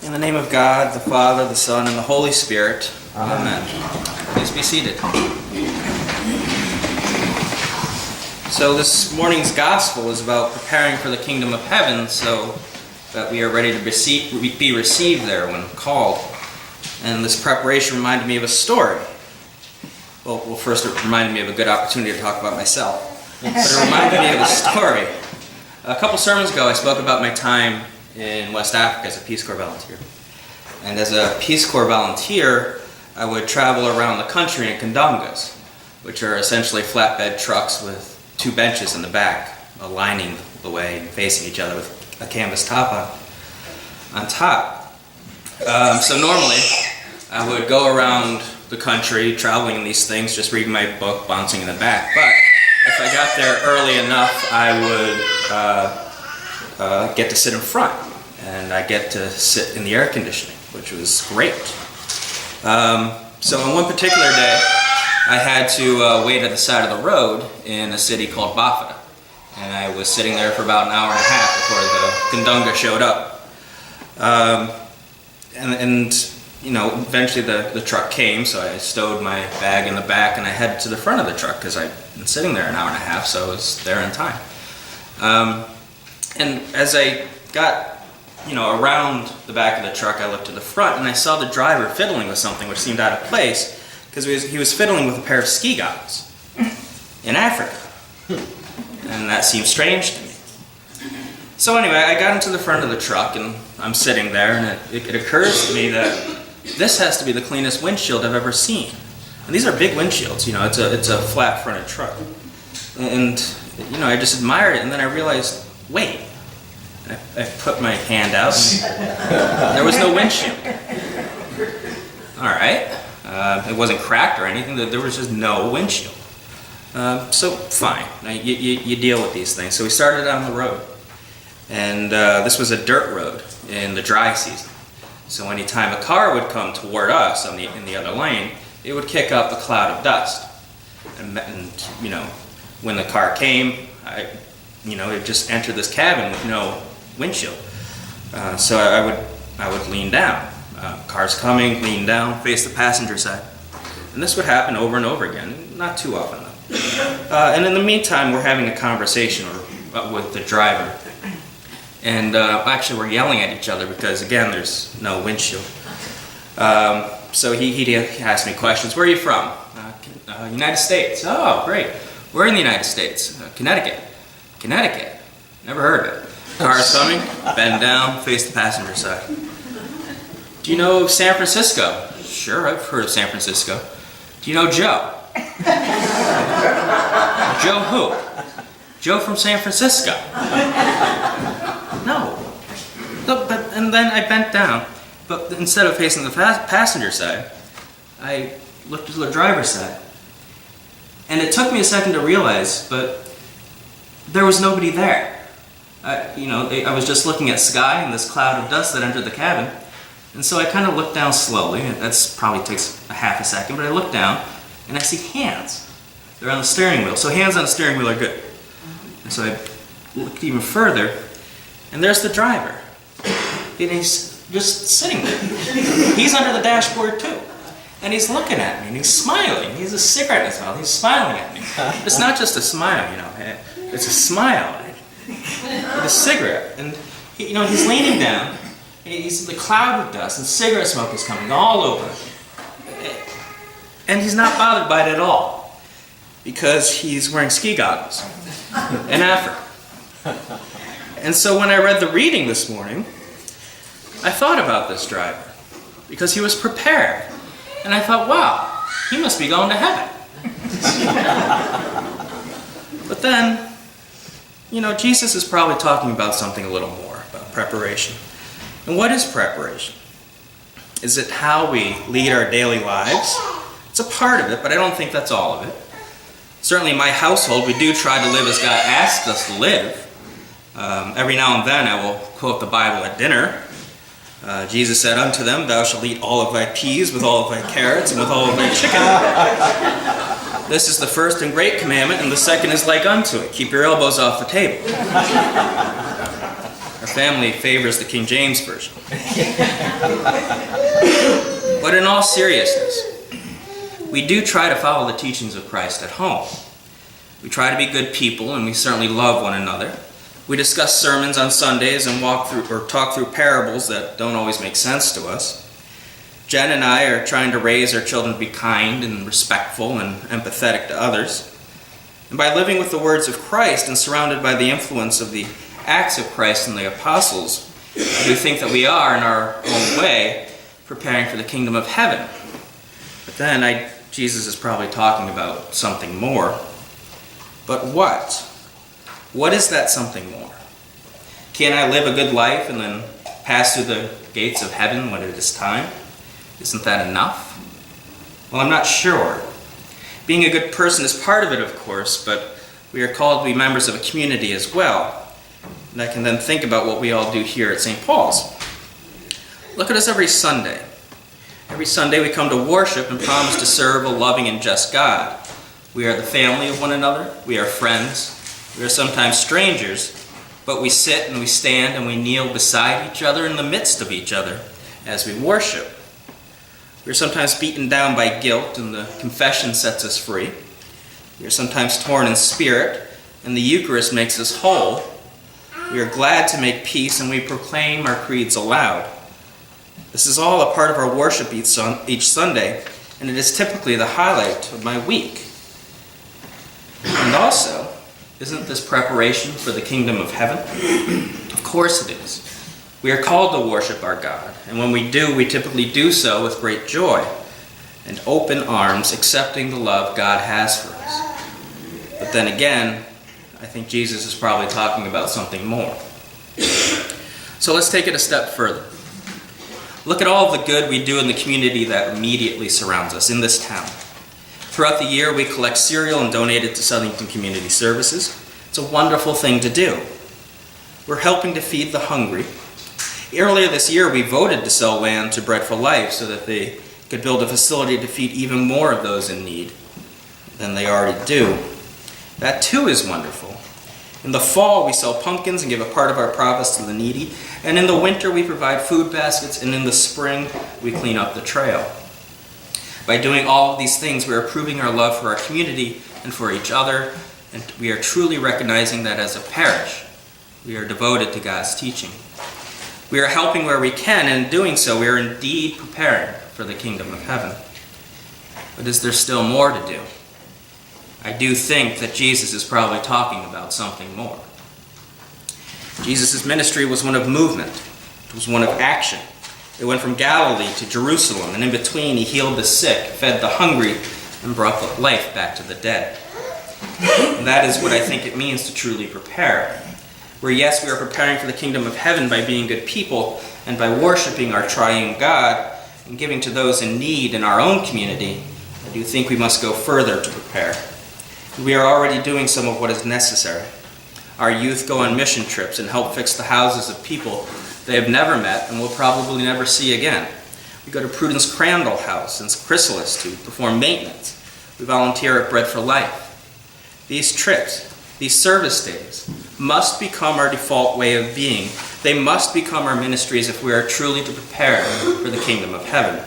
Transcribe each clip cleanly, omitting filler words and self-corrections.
In the name of God, the Father, the Son, and the Holy Spirit. Amen. Please be seated. So this morning's gospel is about preparing for the kingdom of heaven so that we are ready to be received there when called. And this preparation reminded me of a story. Well, first it reminded me of a good opportunity to talk about myself. But it reminded me of a story. A couple sermons ago I spoke about my time in West Africa as a Peace Corps volunteer. And as a Peace Corps volunteer, I would travel around the country in kandongas, which are essentially flatbed trucks with two benches in the back, aligning the way and facing each other with a canvas top on top. So normally, I would go around the country, traveling in these things, just reading my book, bouncing in the back. But if I got there early enough, I would get to sit in front, and I get to sit in the air conditioning, which was great. So on one particular day, I had to wait at the side of the road in a city called Bafada, and I was sitting there for about an hour and a half before the kandonga showed up. Eventually the truck came, so I stowed my bag in the back, and I headed to the front of the truck because I'd been sitting there an hour and a half, so I was there in time. And as I got around the back of the truck, I looked to the front, and I saw the driver fiddling with something which seemed out of place, because he was fiddling with a pair of ski goggles in Africa. And that seemed strange to me. So anyway, I got into the front of the truck, and I'm sitting there, and it occurs to me that this has to be the cleanest windshield I've ever seen. And these are big windshields, it's a flat-fronted truck. And, I just admired it, and then I realized, wait. I put my hand out, and there was no windshield. All right. It wasn't cracked or anything. There was just no windshield. So fine. You deal with these things. So we started on the road. And this was a dirt road in the dry season. So anytime a car would come toward us in the other lane, it would kick up a cloud of dust. And when the car came, it just entered this cabin with no windshield. So I would lean down. Cars coming, lean down, face the passenger side. And this would happen over and over again, not too often though. And in the meantime, we're having a conversation with the driver. And actually we're yelling at each other because, again, there's no windshield. So he asked me questions. Where are you from? United States. Oh, great. We're in the United States. Connecticut. Connecticut. Never heard of it. Car's coming, bend down, face the passenger side. Do you know San Francisco? Sure, I've heard of San Francisco. Do you know Joe? Joe who? Joe from San Francisco. No. And then I bent down, but instead of facing the passenger side, I looked to the driver's side. And it took me a second to realize, but there was nobody there. I was just looking at sky and this cloud of dust that entered the cabin. And so I kind of looked down slowly. That's probably takes a half a second, but I look down and I see hands. They're on the steering wheel. So hands on the steering wheel are good. And so I looked even further, and there's the driver. And he's just sitting there. He's under the dashboard too. And he's looking at me and he's smiling. He has a cigarette in his mouth. He's smiling at me. It's not just a smile, it's a smile. With a cigarette, and he's leaning down, and the cloud of dust and cigarette smoke is coming all over, and he's not bothered by it at all, because he's wearing ski goggles in Africa. And so when I read the reading this morning, I thought about this driver, because he was prepared, and I thought, wow, he must be going to heaven. But then, Jesus is probably talking about something a little more, about preparation. And what is preparation? Is it how we lead our daily lives? It's a part of it, but I don't think that's all of it. Certainly in my household, we do try to live as God asked us to live. Every now and then I will quote the Bible at dinner. Jesus said unto them, thou shalt eat all of thy peas with all of thy carrots and with all of thy chicken. This is the first and great commandment, and the second is like unto it. Keep your elbows off the table. Our family favors the King James Version. But in all seriousness, we do try to follow the teachings of Christ at home. We try to be good people, and we certainly love one another. We discuss sermons on Sundays and talk through parables that don't always make sense to us. Jen and I are trying to raise our children to be kind and respectful and empathetic to others. And by living with the words of Christ and surrounded by the influence of the acts of Christ and the apostles, we think that we are, in our own way, preparing for the kingdom of heaven. But then Jesus is probably talking about something more. But what? What is that something more? Can I live a good life and then pass through the gates of heaven when it is time? Isn't that enough? Well, I'm not sure. Being a good person is part of it, of course, but we are called to be members of a community as well. And I can then think about what we all do here at St. Paul's. Look at us every Sunday. Every Sunday we come to worship and promise to serve a loving and just God. We are the family of one another. We are friends. We are sometimes strangers, but we sit and we stand and we kneel beside each other in the midst of each other as we worship. We are sometimes beaten down by guilt, and the confession sets us free. We are sometimes torn in spirit, and the Eucharist makes us whole. We are glad to make peace, and we proclaim our creeds aloud. This is all a part of our worship each Sunday, and it is typically the highlight of my week. And also, isn't this preparation for the kingdom of heaven? Of course it is. We are called to worship our God, and when we do, we typically do so with great joy and open arms, accepting the love God has for us. But then again, I think Jesus is probably talking about something more. So let's take it a step further. Look at all of the good we do in the community that immediately surrounds us in this town. Throughout the year, we collect cereal and donate it to Southington Community Services. It's a wonderful thing to do. We're helping to feed the hungry. Earlier this year, we voted to sell land to Bread for Life so that they could build a facility to feed even more of those in need than they already do. That too is wonderful. In the fall, we sell pumpkins and give a part of our profits to the needy. And in the winter, we provide food baskets. And in the spring, we clean up the trail. By doing all of these things, we are proving our love for our community and for each other. And we are truly recognizing that as a parish, we are devoted to God's teaching. We are helping where we can, and in doing so, we are indeed preparing for the kingdom of heaven. But is there still more to do? I do think that Jesus is probably talking about something more. Jesus' ministry was one of movement. It was one of action. It went from Galilee to Jerusalem, and in between he healed the sick, fed the hungry, and brought the life back to the dead. And that is what I think it means to truly prepare. Where yes, we are preparing for the kingdom of heaven by being good people and by worshiping our triune God and giving to those in need in our own community, I do think we must go further to prepare. We are already doing some of what is necessary. Our youth go on mission trips and help fix the houses of people they have never met and will probably never see again. We go to Prudence Crandall House and Chrysalis to perform maintenance. We volunteer at Bread for Life. These trips, these service days, must become our default way of being. They must become our ministries if we are truly to prepare for the kingdom of heaven.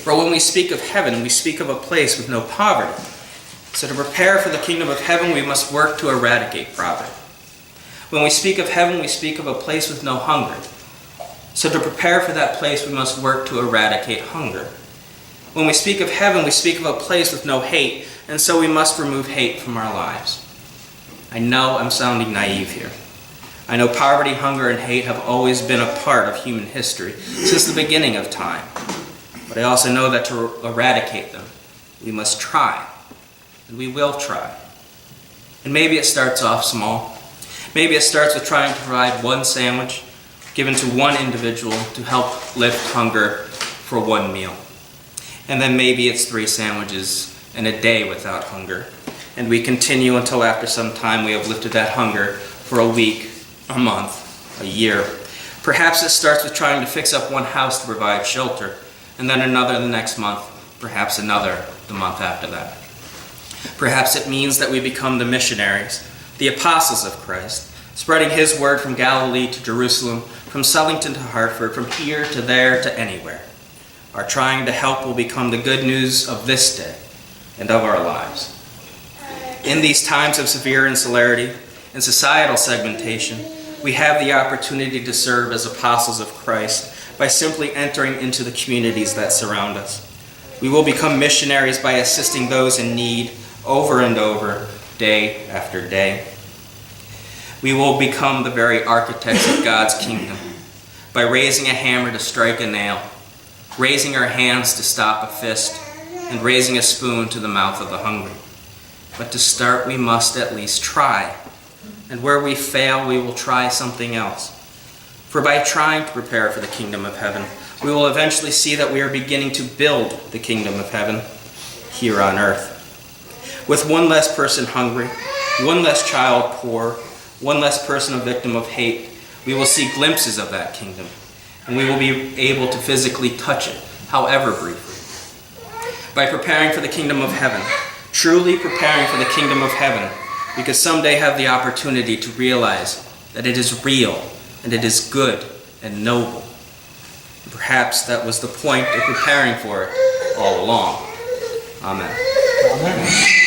For when we speak of heaven, we speak of a place with no poverty. So to prepare for the kingdom of heaven, we must work to eradicate poverty. When we speak of heaven, we speak of a place with no hunger. So to prepare for that place, we must work to eradicate hunger. When we speak of heaven, we speak of a place with no hate, and so we must remove hate from our lives. I know I'm sounding naive here. I know poverty, hunger, and hate have always been a part of human history since the beginning of time. But I also know that to eradicate them, we must try. And we will try. And maybe it starts off small. Maybe it starts with trying to provide one sandwich given to one individual to help lift hunger for one meal. And then maybe it's 3 sandwiches in a day without hunger. And we continue until after some time we have lifted that hunger for a week, a month, a year. Perhaps it starts with trying to fix up one house to provide shelter, and then another the next month, perhaps another the month after that. Perhaps it means that we become the missionaries, the apostles of Christ, spreading his word from Galilee to Jerusalem, from Sellington to Hartford, from here to there to anywhere, are trying to help will become the good news of this day and of our lives. In these times of severe insularity and societal segmentation, we have the opportunity to serve as apostles of Christ by simply entering into the communities that surround us. We will become missionaries by assisting those in need over and over, day after day. We will become the very architects of God's kingdom by raising a hammer to strike a nail, raising our hands to stop a fist, and raising a spoon to the mouth of the hungry. But to start, we must at least try. And where we fail, we will try something else. For by trying to prepare for the kingdom of heaven, we will eventually see that we are beginning to build the kingdom of heaven here on earth. With one less person hungry, one less child poor, one less person a victim of hate, we will see glimpses of that kingdom, and we will be able to physically touch it, however briefly. By preparing for the kingdom of heaven, truly preparing for the kingdom of heaven, we could someday have the opportunity to realize that it is real and it is good and noble. And perhaps that was the point of preparing for it all along. Amen. Amen.